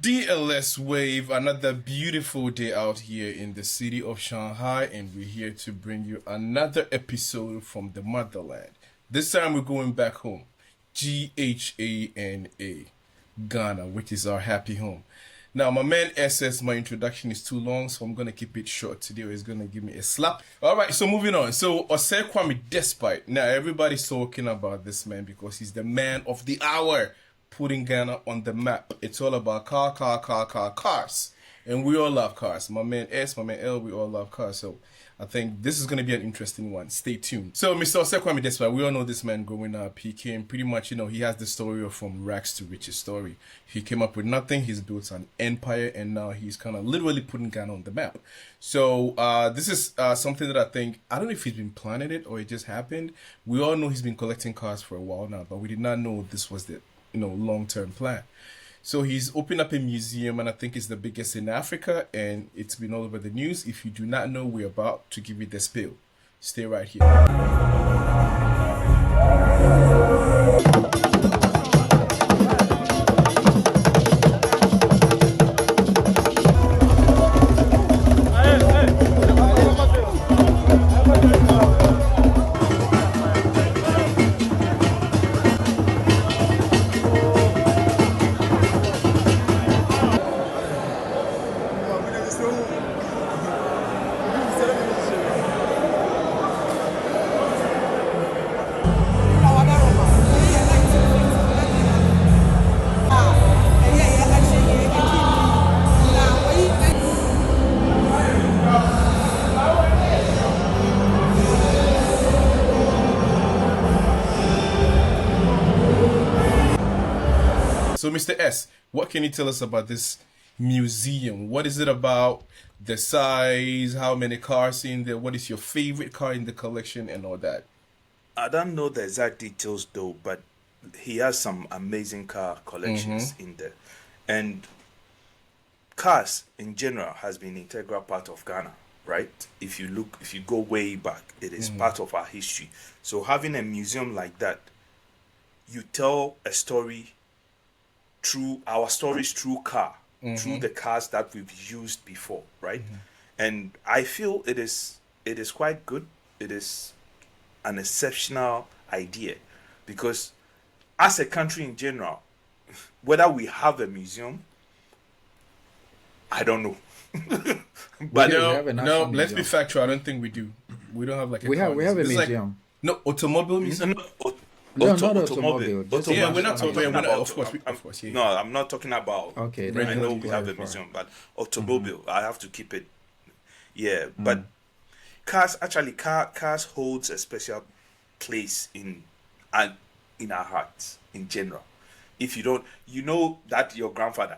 DLS Wave, another beautiful day out here in the city of Shanghai, and we're here to bring you another episode from the motherland. This time we're going back home, Ghana, Ghana, which is our happy home. Now, my man S says my introduction is too long, so I'm going to keep it short today, or he's going to give me a slap. All right, so moving on. So, Osei Kwame Despite. Now, everybody's talking about this man because he's the man of the hour, putting Ghana on the map. It's all about cars. And we all love cars. My man S, my man L, we all love cars. So I think this is going to be an interesting one. Stay tuned. So Mr. Osei Kwame Despite, we all know this man growing up. He came pretty much, he has the story of from rags to riches story. He came up with nothing. He's built an empire, and now he's kind of literally putting Ghana on the map. So this is something that I don't know if he's been planning it or it just happened. We all know he's been collecting cars for a while now, but we did not know this was the long-term plan. So he's opened up a museum, and I think it's the biggest in Africa, and it's been all over the news. If you do not know, we're about to give you the spill. Stay right here. So, Mr. S, what can you tell us about this museum? What is it about? The size, how many cars in there? What is your favorite car in the collection and all that? I don't know the exact details though, but he has some amazing car collections in there. And cars in general has been an integral part of Ghana, right? If you go way back, it is part of our history. So having a museum like that, you tell a story through our stories through car, through the cars that we've used before, right? And I feel it is quite good. It is an exceptional idea because as a country in general, whether we have a museum, I don't know. But no, let's be factual. I don't think we do. We don't have like a we have a museum. No, automobile museum. No, not automobile. Yeah, we're not talking about. Of course. Yeah. No, I'm not talking about. Okay, I know we have a museum, but automobile, I have to keep it. Yeah, but cars holds a special place in our hearts in general. If you don't, that your grandfather,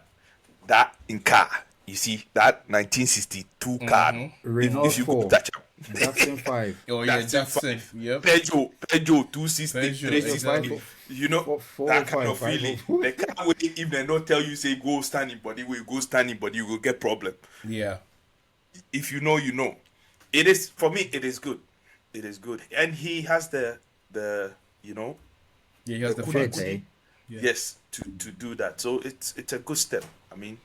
that in car, you see that 1962 car. Renault if you 4. go touch up. Jackson 5. Oh yeah, Jackson. Yep. Peugeot 260, Peugeot, 360. That kind of feeling. The car will, if they don't tell you, say go standing body, you will get problem. Yeah. If you know, you know. It is, for me, it is good. It is good. And he has the Yeah, he has the Fit, funds. eh? yes, to do that. So it's a good step. I mean,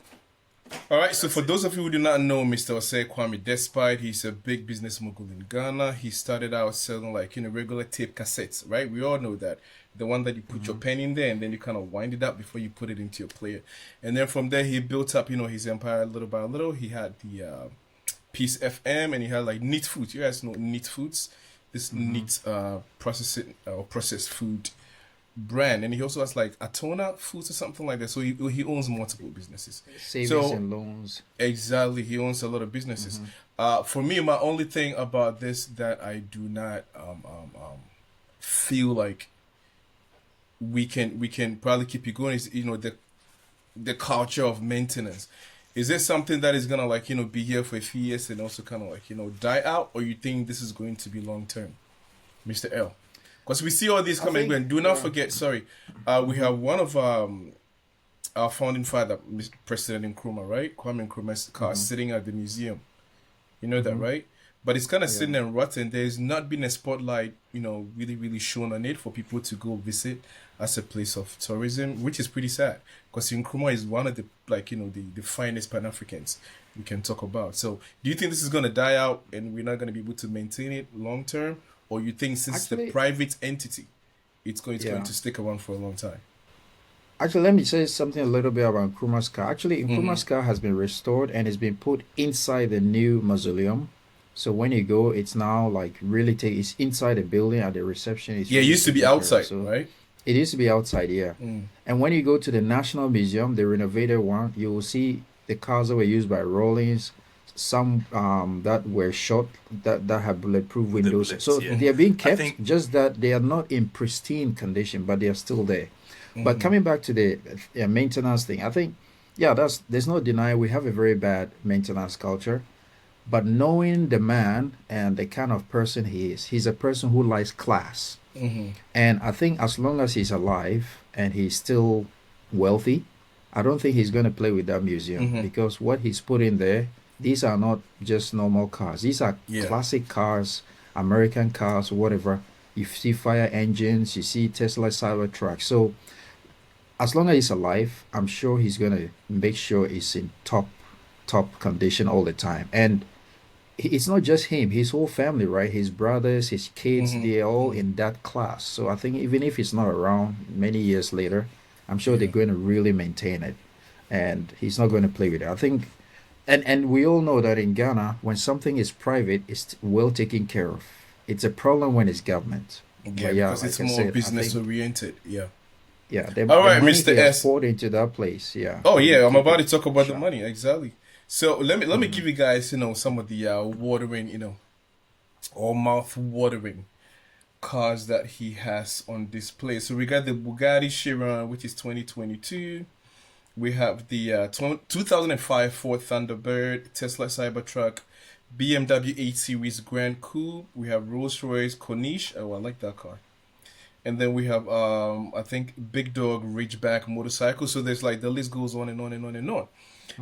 All right, so for those of you who do not know Mr. Osei Kwame Despite, he's a big business mogul in Ghana. He started out selling regular tape cassettes, right? We all know that. The one that you put your pen in there and then you kind of wind it up before you put it into your player. And then from there he built up, his empire little by little. He had the Peace FM and he had like Neat Foods. You guys know Neat Foods? This neat processed food brand, and he also has like Atona Foods or something like that. So he owns multiple businesses, Savings and loans. Exactly, he owns a lot of businesses. For me, my only thing about this that I do not feel like we can probably keep it going is the culture of maintenance. Is this something that is gonna be here for a few years and also kind of die out, or you think this is going to be long term, Mr. L? Because we see all these coming and going. Do not forget, we have one of our founding father, President Nkrumah, right? Kwame Nkrumah's car sitting at the museum. You know that, right? but it's kind of sitting Yeah. and rotten. There's not been a spotlight, really, really shown on it for people to go visit as a place of tourism, which is pretty sad because Nkrumah is one of the, like, the finest Pan Africans we can talk about. So, do you think this is going to die out and we're not going to be able to maintain it long term? Or you think since it's a Actually, private entity, it's going yeah. to stick around for a long time? Actually, let me say something a little bit about Nkrumah's car. Actually, Mm-hmm. Nkrumah's car has been restored and has been put inside the new mausoleum. So when you go, it's now like really it's inside the building and the reception is Yeah, it really used to be taken care of. outside, So right? it used to be outside, yeah. Mm. And when you go to the National Museum, the renovated one, you will see the cars that were used by Rawlings, some that were shot that have bulletproof with the windows. bullets. So Yeah, they are being I kept, think just that they are not in pristine condition, but they are still there. But Mm-hmm. coming back to the maintenance thing, I think, yeah, there's no denying we have a very bad maintenance culture. But knowing the man and the kind of person he is, he's a person who likes class. Mm-hmm. And I think as long as he's alive and he's still wealthy, I don't think he's going to play with that museum Mm-hmm. because what he's put in there, these are not just normal cars. These are Yeah. classic cars, American cars, whatever. You see fire engines, you see Tesla Cybertruck. So as long as he's alive, I'm sure he's going to make sure he's in top condition all the time. And it's not just him, his whole family, right? His brothers, his kids, Mm-hmm. they're all Mm-hmm. in that class. So I think even if he's not around many years later, I'm sure they're Yeah. going to really maintain it. And he's not going to play with it. I think, and we all know that in Ghana, when something is private, it's well taken care of. It's a problem when it's government. Yeah, But yeah, because it's like I more said, I business think, oriented. Yeah. yeah, All the right, money Mr. he has S. poured into that place, yeah, Oh he will yeah, I'm keep about it to talk about the sharp. money exactly. So let me Hmm. give you guys, some of the watering, or mouth watering cars that he has on display. So we got the Bugatti Chiron, which is 2022. We have the 2005 Ford Thunderbird, Tesla Cybertruck, BMW 8 Series Grand Coupe. We have Rolls Royce Corniche. Oh, I like that car. And then we have I think Big Dog Ridgeback motorcycle. So there's like the list goes on and on and on and on.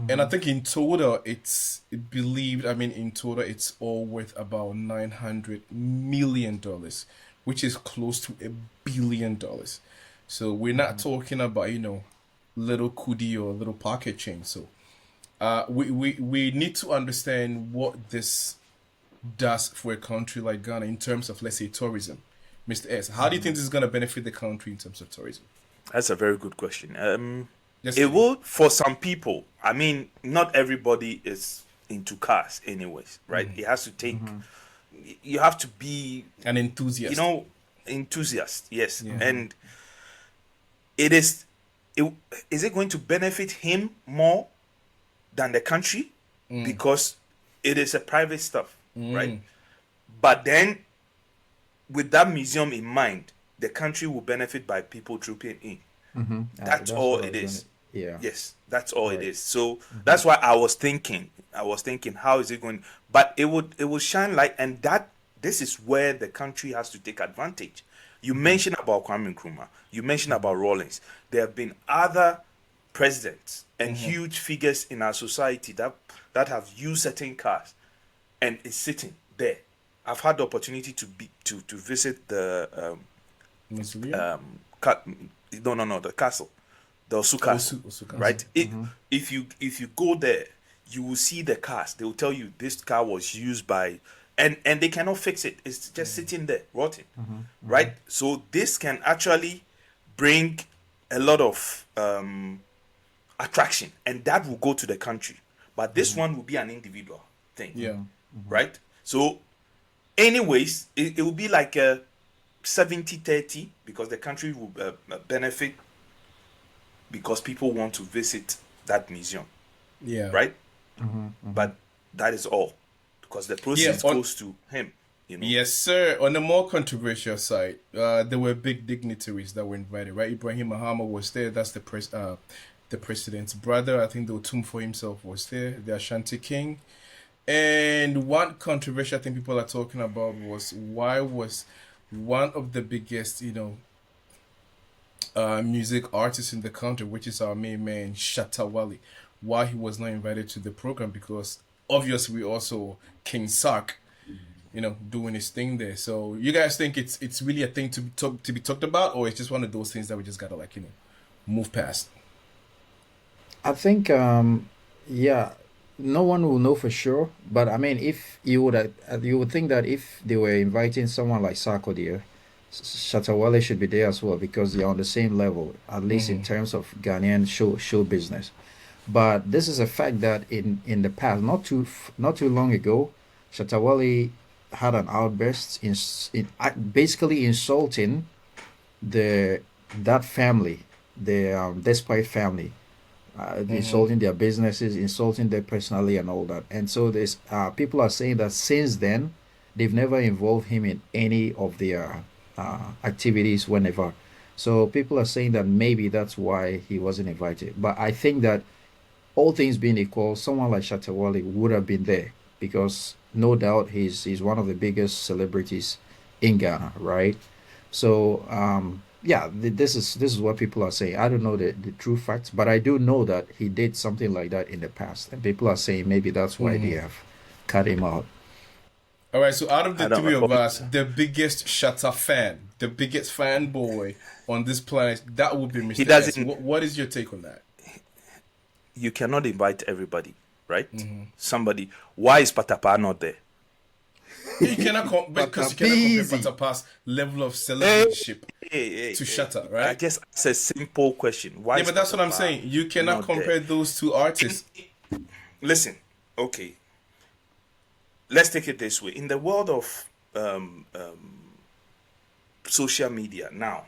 And I Hmm. think in total it's believed, I mean in total it's all worth about $900 million, which is close to $1 billion. So we're not Hmm. talking about, little kudi or little pocket change. So we need to understand what this does for a country like Ghana in terms of, let's say, tourism. Mr. S, how do you think this is going to benefit the country in terms of tourism? that's a very good question. Yes, It please. will for some people. I mean, not everybody is into cars, anyways, right? It has to take. Hmm. You have to be, An you enthusiast. know, enthusiast. Yes, Yeah. Hmm. and it is. It, is it going to benefit him more than the country because it is a private stuff, right? Mm. But then, with that museum in mind, the country will benefit by people trooping in. Hmm. That's That's all what I it was gonna. is. Yeah. Yes, that's all it Right. is. So Hmm. that's why I was thinking. How is it going? But it would shine light, and that this is where the country has to take advantage. You mentioned about Kwame Nkrumah. You mentioned about Rawlings. There have been other presidents and huge figures in our society that have used certain cars, and it's sitting there. I've had the opportunity to visit the Miss William? ca- no, the castle, the Osu Castle, Osu Castle. right? If you go there, you will see the cars. They will tell you this car was used by, and they cannot fix it. It's just sitting there rotting, right? So this can actually bring a lot of attraction, and that will go to the country. But this one will be an individual thing, Yeah. right? So, anyways, it will be like a 70-30 because the country will benefit because people want to visit that museum, Yeah. right? Hmm. But that is all because the Yeah. proceeds goes to him. Yes, sir. On the more controversial side, there were big dignitaries that were invited, right? Ibrahim Mahama was there. That's the president's brother. I think the Otumfo himself was there. The Ashanti King. And one controversy I think people are talking about was why was one of the biggest, music artists in the country, which is our main man, Shatta Wali, why he was not invited to the program because obviously also King Sark doing his thing there. So you guys think it's really a thing to be talked about, or it's just one of those things that we just gotta move past? I think, yeah, no one will know for sure. But I mean, if you would think that if they were inviting someone like Sarkodie, Shatawale should be there as well because they're on the same level, at least in terms of Ghanaian show business. But this is a fact that in the past, not too long ago, Shatawale had an outburst basically insulting the that family, the Despite family, insulting their businesses, insulting their personality, and all that. And so there's people are saying that since then, they've never involved him in any of their activities whenever. So people are saying that maybe that's why he wasn't invited. But I think that all things being equal, someone like Shatawale would have been there because no doubt he's one of the biggest celebrities in Ghana, right? So yeah, this is what people are saying. I don't know the true facts, but I do know that he did something like that in the past, and people are saying maybe that's why they have cut him out. All right, so out of the I don't three know. of us, the biggest Shatta fan, the biggest fanboy on this planet, that would be Mr. He doesn't. What is your take on that? You cannot invite everybody, right? Somebody. Why is Patapa not there? You cannot because you cannot compare Patapa's level of celebrityship to Shatta, right? I guess it's a simple question. Why? Yeah, is but that's what I'm Patapa saying. You cannot not compare there? those two artists. Listen, okay. Let's take it this way. In the world of social media now,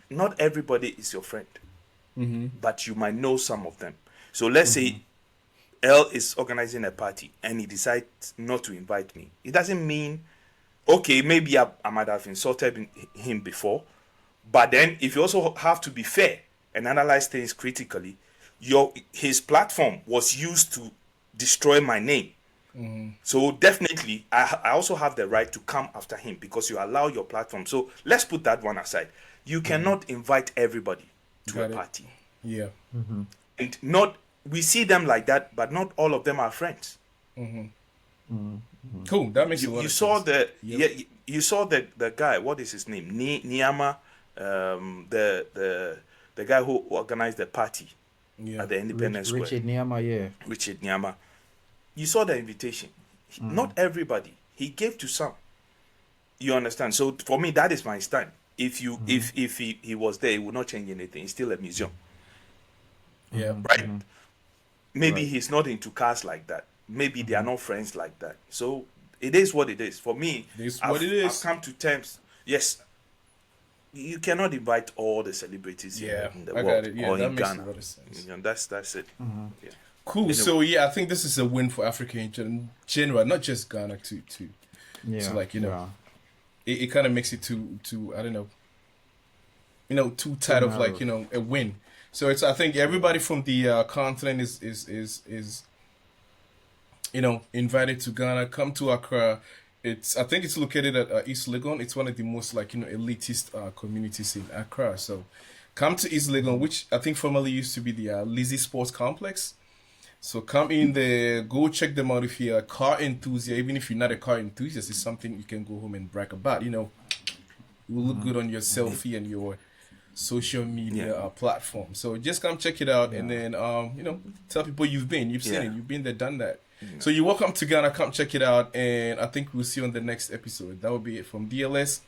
not everybody is your friend, but you might know some of them. So let's say L is organizing a party and he decides not to invite me. It doesn't mean, okay, maybe I might have insulted him before, but then if you also have to be fair and analyze things critically, his platform was used to destroy my name. So definitely, I also have the right to come after him because you allow your platform. So let's put that one aside. You cannot invite everybody to Got a it. party, Yeah. and not we see them like that, but not all of them are friends. Cool. That makes a lot You of saw sense. you saw the guy. What is his name? Niama, the guy who organized the party Yeah. at the Independence Square. Richard Nyama, yeah. Richard Nyama. You saw the invitation. Not everybody. He gave to some. You understand? So for me, that is my stand. If he was there, it would not change anything. It's still a museum, Yeah. right? Maybe Right. he's not into cars like that. Maybe they are not friends like that. So it is what it is. For me, It is what it is. I've come to terms. Yes, you cannot invite all the celebrities Yeah, in the I world got it. Yeah, or that in makes a Ghana. lot of sense. You know, that's it. Yeah. Cool. Anyway. So yeah, I think this is a win for Africa in general, not just Ghana. Yeah. So like yeah. it kind of makes it to I don't know, too tight of like narrow. a win. So I think everybody from the continent is invited to Ghana. Come to Accra. I think it's located at East Legon. It's one of the most like elitist communities in Accra. So come to East Legon, which I think formerly used to be the Lizzie Sports Complex. So come in there, go check them out if you're a car enthusiast. Even if you're not a car enthusiast, it's something you can go home and brag about. It will look good on your selfie and your social media platform. So just come check it out and then tell people you've seen it, you've been there, done that. So you're welcome to Ghana. Come check it out, and I think we'll see you on the next episode. That will be it from DLS.